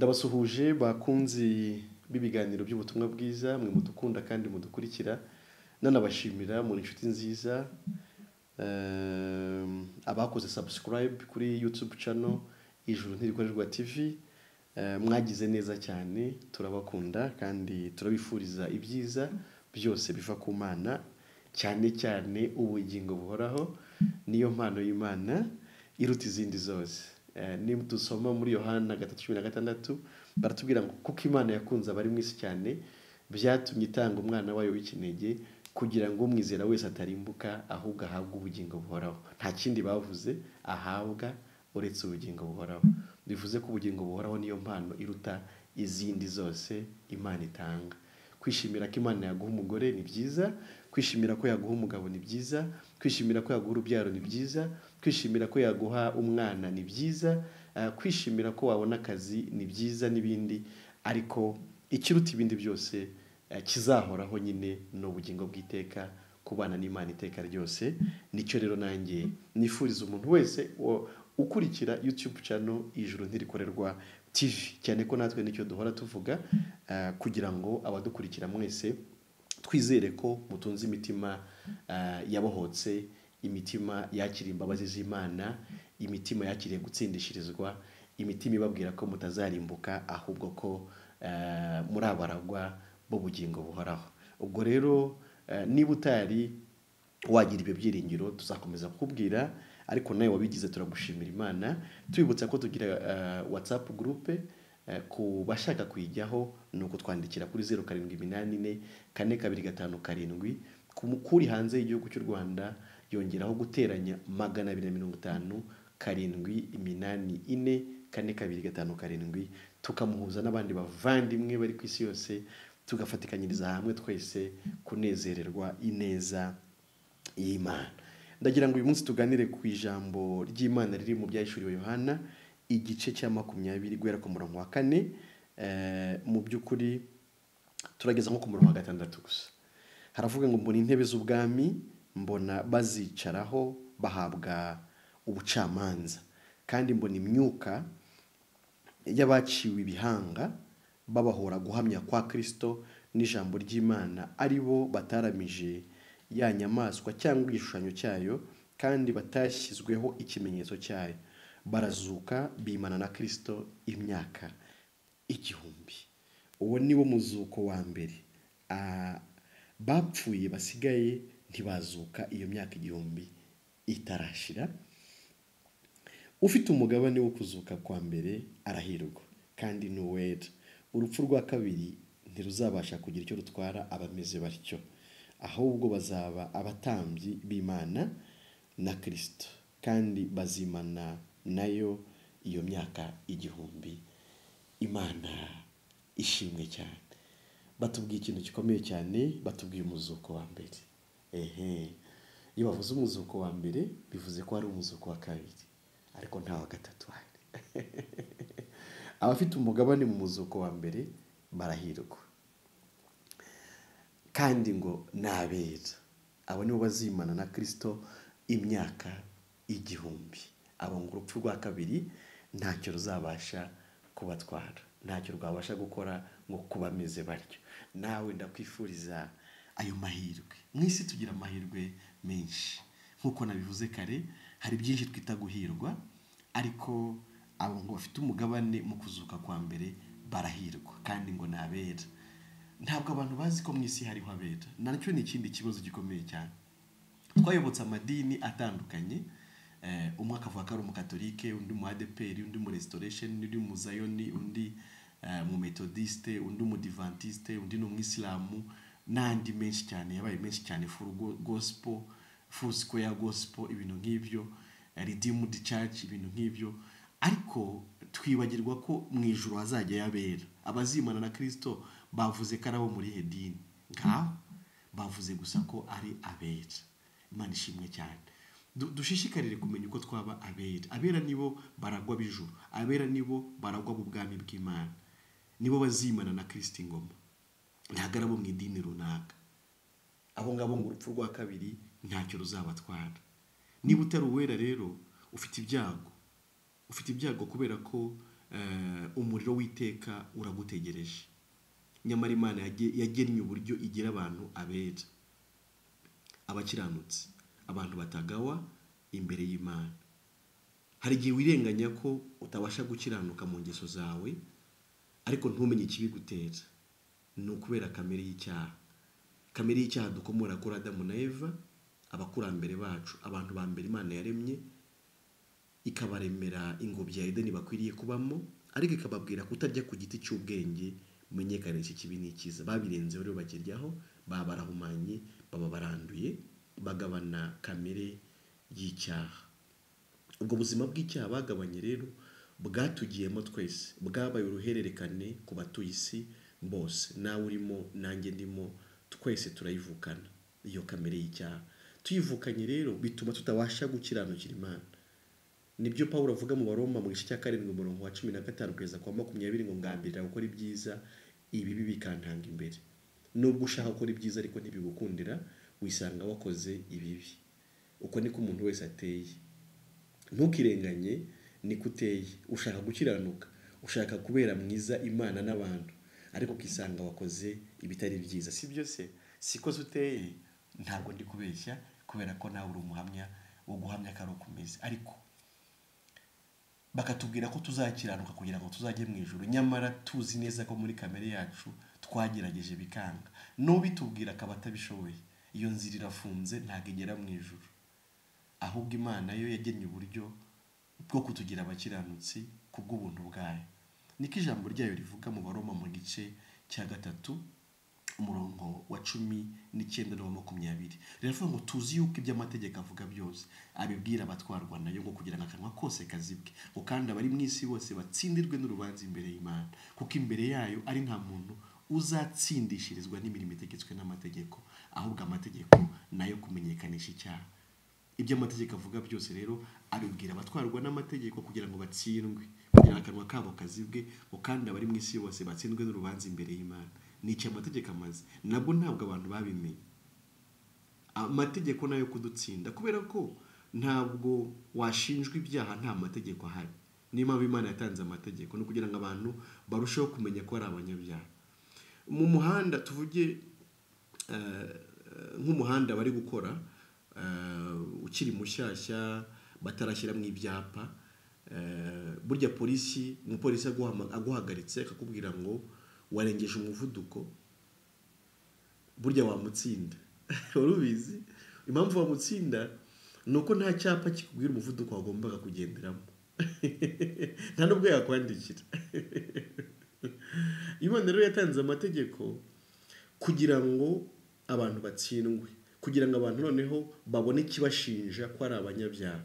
Ndabasuhuje bakunzi b'ibiganiro by'ubutumwa bwiza mwe mudukunda kandi mudukurikira, nanabashimira muri inshuti nziza abakoze subscribe kuri YouTube channel Ijuru Ntirikorerwa TV. Mwagize neza cyane, turabakunda kandi turabifuriza ibyiza byose biva ku Mana, cyane cyane ubugingo buhoraho niyo mpano y'Imana iruta izindi zose. Niba dusoma muri Yohana 3:16 baratubwira ngo kuko Imana yakunze abari mu isi cyane byatumye itanga umwana wayo w'ikinege kugira ngo umwizera wese atarimbuka ahubwo ahabwe ubugingo buhoraho. Nta kindi bavuze ahabwa uretse ubugingo buhoraho. Bivuze ko ubugingo buhoraho niyo mpano iruta izindi zose Imana itanga. Kwishimira ko Imana yaguha umugore ni byiza, kwishimira ko yaguha umugabo ni byiza, kwishimira ko yaguha urubyaro ni byiza, kwishimira ko yaguha umwana ni byiza, kwishimira ko wabona akazi ni byiza n'ibindi, ariko ikiruta ibindi byose kizahoraho nyine no ubugingo bw'iteka, kubana n'Imana iteka ryose. Nicyo rero nanjye nifuriza umuntu wese ukurikira YouTube channel Ijuru Ntirikorerwa TV, cyane ko natwe nicyo duhora tuvuga, kugira ngo abadukurikira mwese twizere ko mutunze imitima yabohotse, imitima yakiriye imbabazi z'Imana, imitima yakiriye gutsindishirizwa, imitima ibabwira ko mutazarimbuka ahubwo ko muri abaragwa b'ubugingo buhoraho. Ubwo rero niba utari wagira ibyo byiringiro tuzakomeza kukubwira, ariko nawe wabigize turagushimira Imana. Tubibutsa ko tugira WhatsApp group, ku bashaka kuyijyaho ni ukutwandikira kuri 07844255, kuri hanze y'igihugu cy'u Rwanda yongeraho guteranya 250 784445255, tukamuhuza n'abandi bavandimwe bari ku isi yose, tugafatikanyiriza hamwe twese kunezererwa ineza y'Imana. Ndagira ngo uyu munsi tuganire ku ijambo ry'Imana riri mu byahishuriwe Yohana igice cya 20 guhera ku murongo wa 4. Mu by'ukuri turageza nko ku murongo wa 6 gusa. Haravuga ngo mbona intebe z'ubwami, mbona bazicaraho bahabwa ubucamanza, kandi mbona imyuka y'abaciwe ibihanga babahora guhamya kwa Kristo n'ijambo ry'Imana, ari bo bataramije ya nyamaswa cyangwa igishushanyo cyayo, kandi batashyizweho ikimenyetso cyayo. Barazuka bimana na Kristo imyaka 1000. Uwo ni wo muzuko wa mbere. Bapfuye basigaye ntibazuka iyo myaka 1000 itarashira. Ufite umugabane wo kuzuka kwa mbere arahirwa kandi n'uwera. Urupfu rwa kabiri ntiruzabasha kugira icyo rutwara abameze batyo, ahubwo bazaba abatambyi b'Imana na Kristo, kandi bazimana nayo iyo myaka 1000. Imana ishimwe cyane. Batubwiye ikintu gikomeye cyane, batubwiye umuzuko wa mbere. Iyo bavuze umuzuko wa mbere bivuze ko hari umuzuko wa kabiri, ariko nta wa gatatu hari. Abafite umugabane mu muzuko wa mbere barahirwa, kandi ngo nabera. Abo nibo bazimana na Kristo imyaka 1000. Abo ngo urupfu rwa kabiri ntacyo ruzabasha kubatwara, ntacyo rwabasha gukora ngo kubameze batyo. Nawe ndakwifuriza ayo mahirwe. Mwisi tugira amahirwe menshi, nkuko nabivuze kare, hari byinshi twita guhirwa, ariko abo ngo bafite umugabane mu kuzuka kwa mbere barahirwa, kandi ngo nabera. Ntabwo abantu bazi ko mwisi hariho abera. Nacyo ni ikindi kibazo gikomeye cyane. Twayobotse amadini atandukanye, umwe akavuga ko ari umukatolike, undi mu ADPR, undi mu Restoration, undi mu Zayoni, undi mu Methodiste, undi mu Adventiste, undi no mu Islamu, n'andi menshi cyane, yabaye menshi cyane, Full Gospel, Full Square Gospel, ibintu nk'ibyo, Redeemed Church, ibintu nk'ibyo. Ariko twibagirwa ko mu ijuru hazajya yabera. Abazimana na Kristo bavuze ko arabo muri hedini ngaho, bavuze gusa ko ari abera. Imana ishimwe cyane. Dushishikarire kumenya uko twaba abera. Abera nibo baragwa b'ijuru, abera nibo baragwa b'ubwami bw'Imana, nibo bazimana na Kristo ingoma, ntabwo arabo mu idini runaka. Abo ngabo ngo urupfu rwa kabiri ntacyo ruzabatwara. Niba utari uwera rero ufite ibyago, kubera ko umuriro w'iteka uragutegereje. Nyamara Imana yagennye uburyo igira abantu abera, abakiranutsi, abantu batagawa imbere y'Imana. Hari igihe wirenganya ko utabasha gukiranuka mu ngeso zawe, ariko ntumenye ikibigutera. Ni ukubera kamere y'icyaha. Kamere y'icyaha dukomora kuri Adamu na Eva, abakurambere bacu, abantu ba mbere Imana yaremye, ikabaremera ingobyi ya Edeni bakwiriye kubamo, ariko ikababwira kutarya ku giti cy'ubwenge mumenyekanisha ikibi n'ikiza. Babirenzeho rero bakiryaho, baba barahumanye, baba baranduye, bagabana kamere y'icyaha. Ubwo buzima bw'icyaha bagabanye rero bwatugiyemo twese, bwabaye uruhererekane ku batuye isi bose. Nawe urimo, nanjye ndimo, twese turayivukana iyo kamere y'icyaha. Tuyivukanye rero bituma tutabasha gukiranukira Imana. Nibyo Pawulo avuga mu Baroma mu gice cya 7 umurongo wa 15 kugeza kwa 20 ngo ngambirira gukora ibyiza, ibibi bikantanga imbere. Nubwo ushaka gukora ibyiza ariko ntibigukundira, wisanga wakoze ibibi. Uko niko umuntu wese ateye. Ntukirenganye, niko uteye. Ushaka gukiranuka, ushaka kubera mwiza Imana n'abantu, ariko kisanga wakoze ibitari byiza. Si byo se? Siko uteye. Ntabwo ndi kubeshya, kubera ko nawe uri umuhamya wo guhamya ko ari ukomeze. Ariko bakatubwira ko tuzakiranuka kugira ngo tuzajye mu ijuru, nyamara tuzi neza ko muri kamere yacu twagerageje bikanga. N'ubitubwira akaba atabishoboye, iyo nzira irafunze, ntabwo igera mu ijuru. Ahubwo Imana yo yagennye uburyo bwo kutugira abakiranutsi kubw'ubuntu bwayo. Niko ijambo ryayo rivuga mu Baroma mu gice cya 3 umurongo wa 19 na 20. Riravuga ngo tuzi yuko iby'amategeko avuga byose abibwira abatwarwa nayo, ngo kugira ngo akanwa kose kazibwe, ngo kandi abari mu isi bose batsindirwe n'urubanza imbere y'Imana. Kuko imbere yayo ari nta muntu uzatsindishirizwa n'imirimo itegetswe n'amategeko, ahubwo amategeko nayo kumenyekanisha icyaha. Iby'amategeko avuga byose rero abibwira abatwarwa n'amategeko kugira ngo batsindwe, kugira ngo akanwa kabo kazibwe, ngo kandi abari mu isi bose batsindwe n'urubanza imbere y'Imana. Ni icyo amategeko amaze. Nabwo ntabwo abantu babimenye. Amategeko nayo kudutsinda, kubera ko ntabwo washinjwa ibyaha nta mategeko ahari. Niyo mpamvu Imana yatanze amategeko, no kugira ngo abantu barusheho kumenya ko ari abanyabyaha. Mu muhanda tuvuge nk'umuhanda bari gukora, ukiri mushyashya batarashyiramo ibyapa, burya umupolisi aguhagaritse akakubwira ngo warengeje umuvuduko, burya wamutsinda. Urubizi impamvu wamutsinda nuko nta cyapa kikubwira umuvuduko wagombaga kugenderamo. Nta nubwo yakwandikira. Imana rero yatanze amategeko kugira ngo abantu batsindwe, kugira ngo abantu noneho babone ikibashinja ko ari abanyabyaha.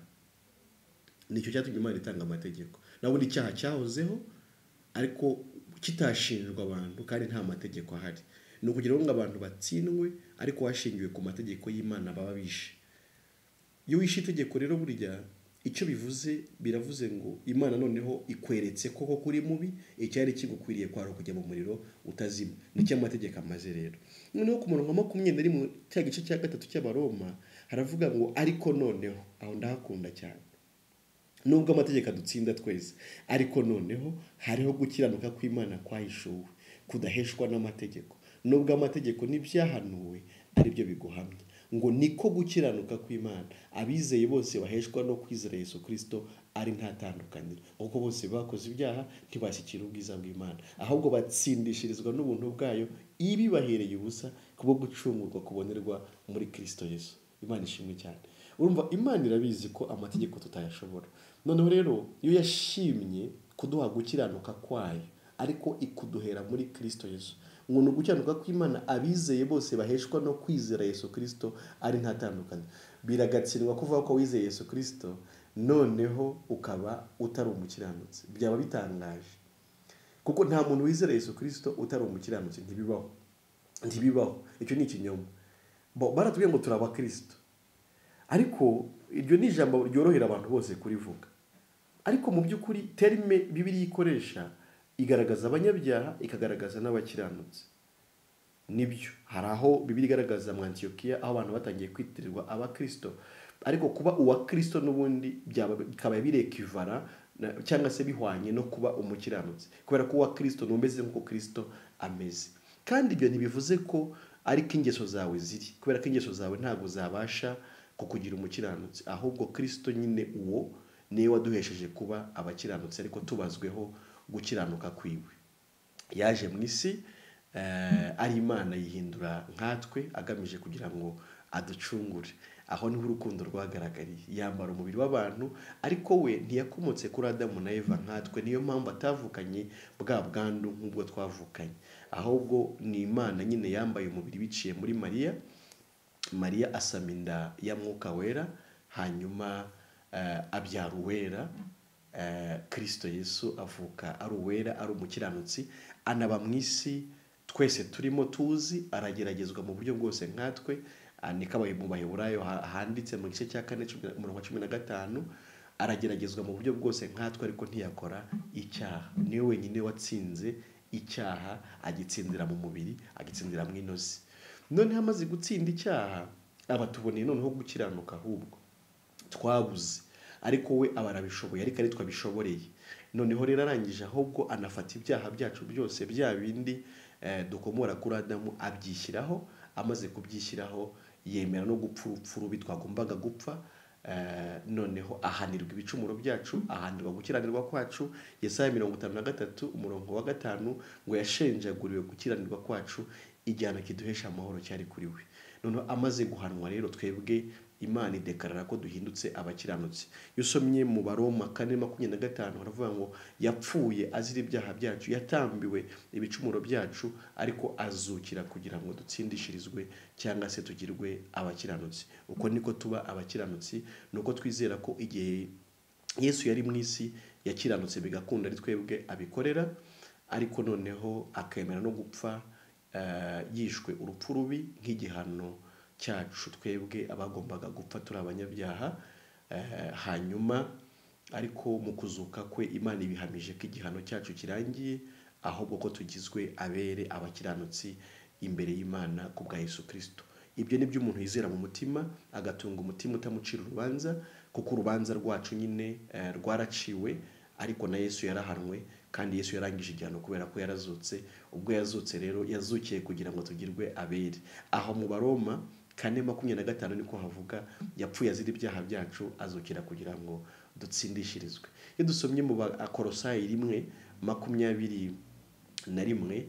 Nicyo cyatumye Imana itanga amategeko. Naho icyaha cyahozeho ariko kitashinjwa abantu kandi nta mategeko ahari. Ni ukugira ngo abantu batsindwe ariko washingiwe ku mategeko y'Imana baba bishe. Iyo wishe itegeko rero burya icyo bivuze, biravuze ngo Imana noneho ikweretse koko kuri mubi, icyari kigukwiriye kwaro kujya mu muriro utazima. Nicyo amategeko amaze rero. Noneho ku murongo wa 21 cya gice cya 3 cy'Abaroma haravuga ngo ariko noneho, aho ndahakunda cyane. Nubwo amategeko adutsinda twese, ariko noneho hariho gukiranuka kw'Imana kwahishuwe, kudaheshwa n'amategeko. Nubwo amategeko n'ibyahanuwe ari byo biguhamya, ngo niko gukiranuka kw'Imana abizeye bose baheshwa no kwizera Yesu Kristo ari nta tandukaniro. Kuko bose bakoze ibyaha ntibashyikira ubwiza bw'Imana, ahubwo batsindishirizwa n'ubuntu bwayo ibi bahereye ubusa kubwo gucungurwa kubonerwa muri Kristo Yesu. Imana ishimwe cyane. Urumva Imana irabizi ko amategeko tutayashobora. Noneho rero iyo yashimye kuduha gukiranuka kwayo, ariko ikuduhera muri Kristo Yesu, ngo ni ugukiranuka kw'Imana abizeye bose baheshwa no kwizera Yesu Kristo ari nta tandukaniro. Biragatsindwa kuvuga ko wizeye Yesu Kristo noneho ukaba utari umukiranutsi. Byaba bitangaje, kuko nta muntu wizera Yesu Kristo utari umukiranutsi. Ntibibaho. Icyo ni ikinyoma. Baratubwiye ngo turaba Kristo, ariko iryo ni ijambo ryorohera abantu bose kurivuga. Ariko mu by'ukuri terme Bibiliya ikoresha igaragaza abanyabyaha, ikagaragaza n'abakiranutsi. Nibyo, hari aho Bibiliya igaragaza mu Antiyokiya aho abantu batangiye kwitirirwa abakristo, ariko kuba uwa Kristo n'ubundi bikaba birekivara cyangwa se bihwanye no kuba umukiranutsi, kubera ko uwa Kristo numeze nk'uko Kristo ameze. Kandi ibyo ntibivuze ko ariko ingeso zawe ziri, kubera ko ingeso zawe ntabwo zabasha kukugira umukiranutsi, ahubwo Kristo nyine uwo niwe waduhesheje kuba abakiranutsi, ariko tubazweho gukiranuka kwiwe. Yaje mu isi ari Imana, yihindura nkatwe agamije kugira ngo aducungure. Aho niho urukundo rwagaragariye, yambara umubiri w'abantu, ariko we ntiyakomotse kuri Adamu na Eva nkatwe, niyo mpamvu atavukanye bwa bwandu nk'ubwo twavukanye, ahubwo ni Imana nyine yambaye umubiri biciye muri Mariya. Mariya asama inda ya Mwuka Wera, hanyuma abyara uwera. Kristo Yesu avuka ari uwera, ari umukiranutsi, anaba mu isi twese turimo tuzi, arageragezwa mu buryo bwose nkatwe. Niko mu Baheburayo handitse mu gice cya 4:15, arageragezwa mu buryo bwose nkatwe, ariko ntiyakora icyaha. Niwe wenyine watsinze icyaha, agitsindira mu mubiri, agitsindira mu inozi. Noneho amaze gutsinda icyaha, abatuboneye noneho gukiranuka, ahubwo twabuze, ariko we aba arabishoboye, ariko ari twabishoboreye. Noneho rero arangije ahubwo anafata ibyaha byacu byose, bya bindi dukomora kuri Adamu, abyishyiraho. Amaze kubyishyiraho, yemera no gupfa urupfu rubi twagombaga gupfa. Noneho ahanirwa ibicumuro byacu, ahanirwa gukiranirwa kwacu. Yesaya 53:5 ngo yashenjaguriwe gukiranirwa kwacu, igihano kiduhesha amahoro cyari kuri we. Noneho amaze guhanwa rero, twebwe Imana idekarara ko duhindutse abakiranutsi. Iyo usomye mu Baroma 4:25 haravuga ngo yapfuye azira ibyaha byacu, yatambiwe ibicumuro byacu, ariko azukira kugira ngo dutsindishirizwe cyangwa se tugirwe abakiranutsi. Uko niko tuba abakiranutsi, nuko twizera ko igihe Yesu yari mu isi yakiranutse bigakunda ari twebwe abikorera, ariko noneho akemera no gupfa yishwe urupfu rubi nk'igihano cyacu twebwe abagombaga gupfa turi abanyabyaha. Hanyuma ariko mu kuzuka kwe Imana ibihamije ko igihano cyacu kirangiye, ahubwo ko tugizwe abere, abakiranutsi imbere y'Imana ku bwa Yesu Kristo. Ibyo ni byo umuntu yizera mu mutima, agatunga umutima utamucira urubanza, kuko urubanza rwacu nyine rwaraciwe, ariko na Yesu yarahanwe, kandi Yesu yarangije igihano kubera ko yarazutse. Ubwo yazutse rero, yazukiye kugira ngo tugirwe abere. Aho mu Baroma 4:25 niko havuga, yapfuye azira ibyaha byacu, azukira kugira ngo dutsindishirizwe. Iyo dusomye mu Bakolosayi 1:21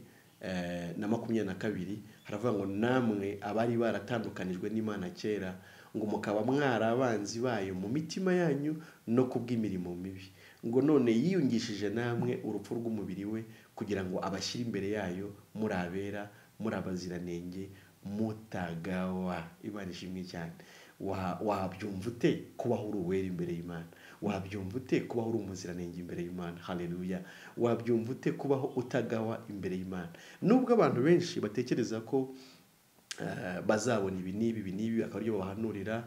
na 22 haravuga ngo namwe abari baratandukanijwe n'Imana kera, ngo mukaba mwarabanzi bayo mu mitima yanyu no kubw'imirimo mibi, ngo none yiyungishije namwe urupfu rw'umubiri we, kugira ngo abashyire imbere yayo muri abera, muri abaziranenge, mutagawa. Imana ishimwe cyane. Wabyumva ute kubaho uri uwera imbere y'Imana? Wabyumva ute kubaho uri umuziranenge imbere y'Imana? Haleluya. Wabyumva ute kubaho utagawa imbere y'Imana? Nubwo abantu benshi batekereza ko bazabona ibi n'ibi akaba aribyo bahanurira,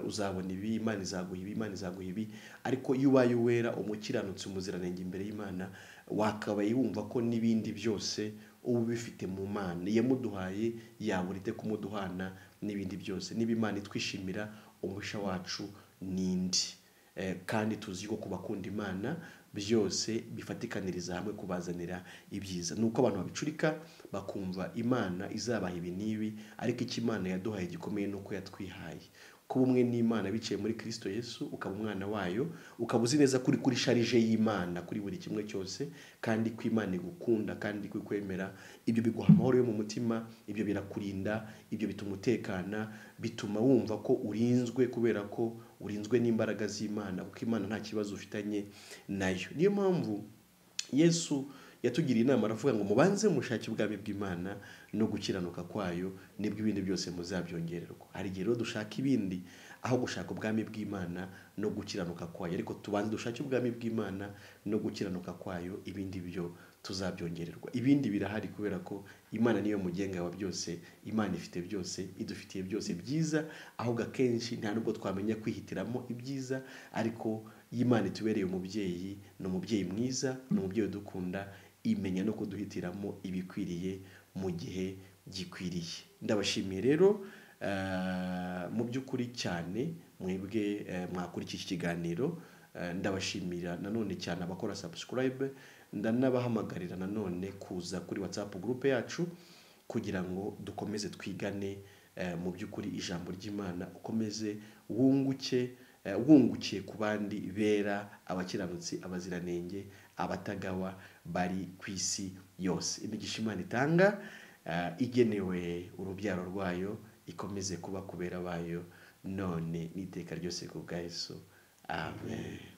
uzabona ibi, Imana izaguha ibi, Imana izaguha ibi, ariko iyo ubaye uwera, umukiranutsi, umuziranenge imbere y'Imana, wakabaye wumva ko n'ibindi byose ubu bifite mu Mana yamuduhaye, yaburite kumuduhana n'ibindi byose. Niba Imana itwishimira, umusha wacu nindi. Kandi tuzi ko kubakunda Imana byose bifatikaniriza hamwe kubazanira ibyiza. Nuko abantu babicurika bakumva Imana izabaha ibi n'ibi, ariko icyo Imana yaduhaye gikomeye nuko yatwihaye kuba umwe n'Imana biciye muri Kristo Yesu, ukaba umwana wayo, ukaba uzi neza kuri sharije y'Imana kuri buri kimwe cyose, kandi ko Imana igukunda kandi kwemera. Ibyo biguha amahoro yo mu mutima, ibyo birakurinda, ibyo bituma utekana, bituma wumva ko urinzwe, kubera ko urinzwe n'imbaraga z'Imana, kuko Imana nta kibazo ufitanye nayo. Niyo mpamvu Yesu yatugiriye inama, aravuga ngo mubanze mushake ubwami bw'Imana no gukiranuka kwayo, nibwo ibindi byose muzabyongererwa. Hari igihe rero dushaka ibindi aho gushaka ubwami bw'Imana no gukiranuka kwayo, ariko tubanze dushake ubwami bw'Imana no gukiranuka kwayo, ibindi byo tuzabyongererwa. Ibindi birahari, kubera ko Imana niyo mugenga wa byose. Imana ifite byose, idufitiye byose byiza, ahubwo akenshi nta nubwo twamenya kwihitiramo ibyiza, ariko Imana itubereye umubyeyi, ni umubyeyi mwiza, ni umubyeyi udukunda, imenya no kuduhitiramo ibikwiriye mu gihe gikwiriye. Ndabashimiye rero mu by'ukuri cyane mwebwe mwakurikiye iki kiganiro, ndabashimira nanone cyane abakora subscribe, ndanabahamagarira nanone kuza kuri WhatsApp group yacu kugira ngo dukomeze twigane mu by'ukuri ijambo ry'Imana, ukomeze wungukiye ku bandi bera, abakiranutsi, abaziranenge, abatagawa bari ku isi yose. Imigisha Imana itanga igenewe urubyaro rwayo ikomeze kuba kubera bayo none n'iteka ryose ku bwa Yesu. Amen.